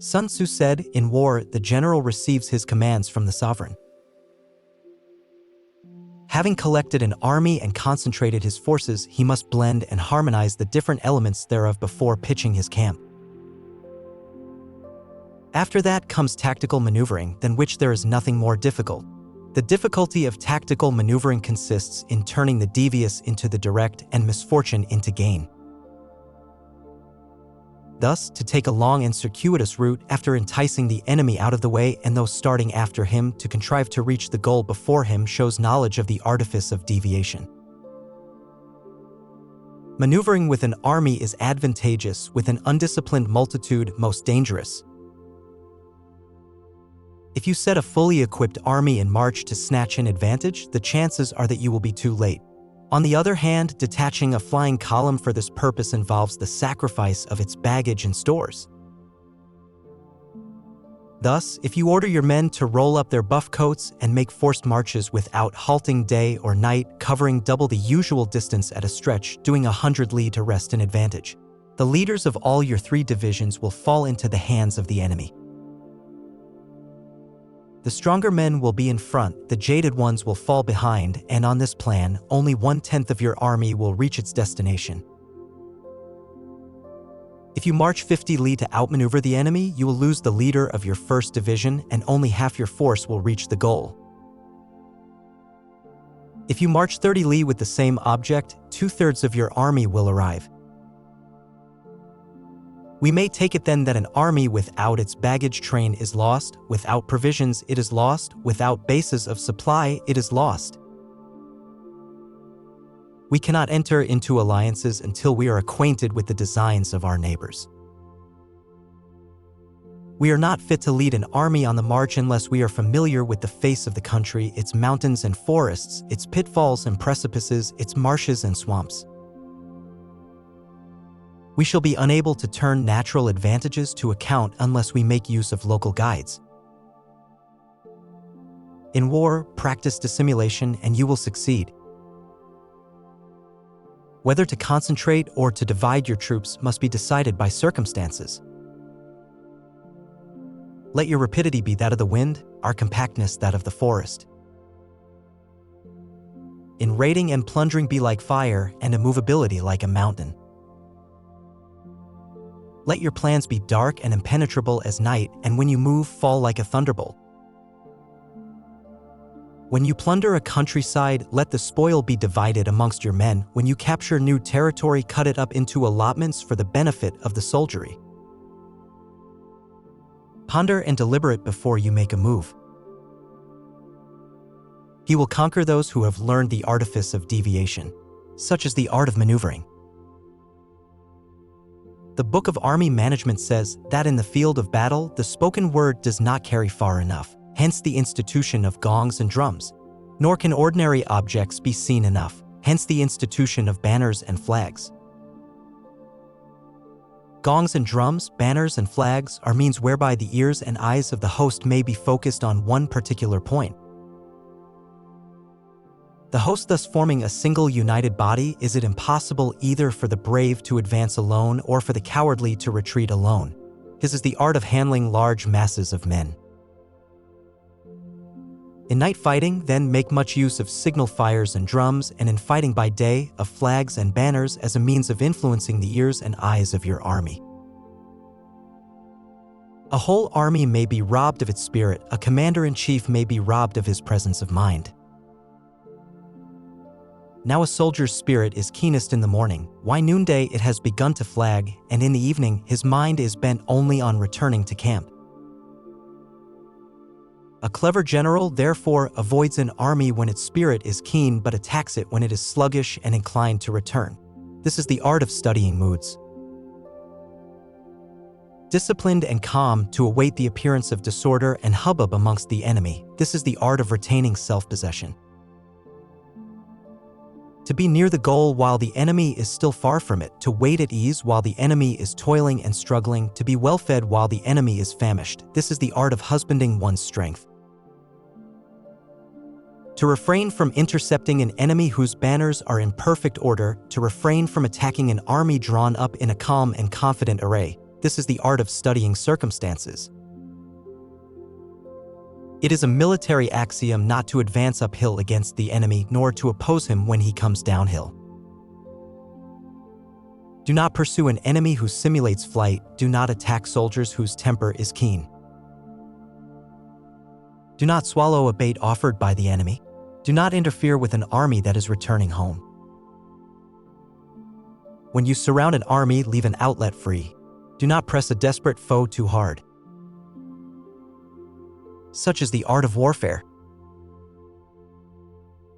Sun Tzu said, "In war, the general receives his commands from the sovereign." Having collected an army and concentrated his forces, he must blend and harmonize the different elements thereof before pitching his camp. After that comes tactical maneuvering, than which there is nothing more difficult. The difficulty of tactical maneuvering consists in turning the devious into the direct and misfortune into gain. Thus, to take a long and circuitous route after enticing the enemy out of the way and those starting after him to contrive to reach the goal before him shows knowledge of the artifice of deviation. Maneuvering with an army is advantageous, with an undisciplined multitude most dangerous. If you set a fully equipped army in march to snatch an advantage, the chances are that you will be too late. On the other hand, detaching a flying column for this purpose involves the sacrifice of its baggage and stores. Thus, if you order your men to roll up their buff coats and make forced marches without halting day or night, covering double the usual distance at a stretch, doing 100 li to wrest an advantage, the leaders of all your 3 divisions will fall into the hands of the enemy. The stronger men will be in front, the jaded ones will fall behind, and on this plan, only 1/10 of your army will reach its destination. If you march 50 li to outmaneuver the enemy, you will lose the leader of your 1st division and only half your force will reach the goal. If you march 30 li with the same object, 2/3 of your army will arrive. We may take it then that an army without its baggage train is lost, without provisions it is lost, without bases of supply it is lost. We cannot enter into alliances until we are acquainted with the designs of our neighbors. We are not fit to lead an army on the march unless we are familiar with the face of the country, its mountains and forests, its pitfalls and precipices, its marshes and swamps. We shall be unable to turn natural advantages to account unless we make use of local guides. In war, practice dissimulation and you will succeed. Whether to concentrate or to divide your troops must be decided by circumstances. Let your rapidity be that of the wind, our compactness that of the forest. In raiding and plundering be like fire, and immovability like a mountain. Let your plans be dark and impenetrable as night, and when you move, fall like a thunderbolt. When you plunder a countryside, let the spoil be divided amongst your men. When you capture new territory, cut it up into allotments for the benefit of the soldiery. Ponder and deliberate before you make a move. He will conquer those who have learned the artifice of deviation, such as the art of maneuvering. The Book of Army Management says that in the field of battle, the spoken word does not carry far enough, hence the institution of gongs and drums. Nor can ordinary objects be seen enough, hence the institution of banners and flags. Gongs and drums, banners and flags are means whereby the ears and eyes of the host may be focused on one particular point. The host thus forming a single united body, is it impossible either for the brave to advance alone or for the cowardly to retreat alone. His is the art of handling large masses of men. In night fighting, then, make much use of signal fires and drums, and in fighting by day, of flags and banners as a means of influencing the ears and eyes of your army. A whole army may be robbed of its spirit, a commander-in-chief may be robbed of his presence of mind. Now a soldier's spirit is keenest in the morning, why noonday it has begun to flag, and in the evening his mind is bent only on returning to camp. A clever general, therefore, avoids an army when its spirit is keen but attacks it when it is sluggish and inclined to return. This is the art of studying moods. Disciplined and calm to await the appearance of disorder and hubbub amongst the enemy, this is the art of retaining self-possession. To be near the goal while the enemy is still far from it, to wait at ease while the enemy is toiling and struggling, to be well fed while the enemy is famished, this is the art of husbanding one's strength. To refrain from intercepting an enemy whose banners are in perfect order, to refrain from attacking an army drawn up in a calm and confident array, This is the art of studying circumstances. It is a military axiom not to advance uphill against the enemy nor to oppose him when he comes downhill. Do not pursue an enemy who simulates flight. Do not attack soldiers whose temper is keen. Do not swallow a bait offered by the enemy. Do not interfere with an army that is returning home. When you surround an army, leave an outlet free. Do not press a desperate foe too hard. Such is the art of warfare.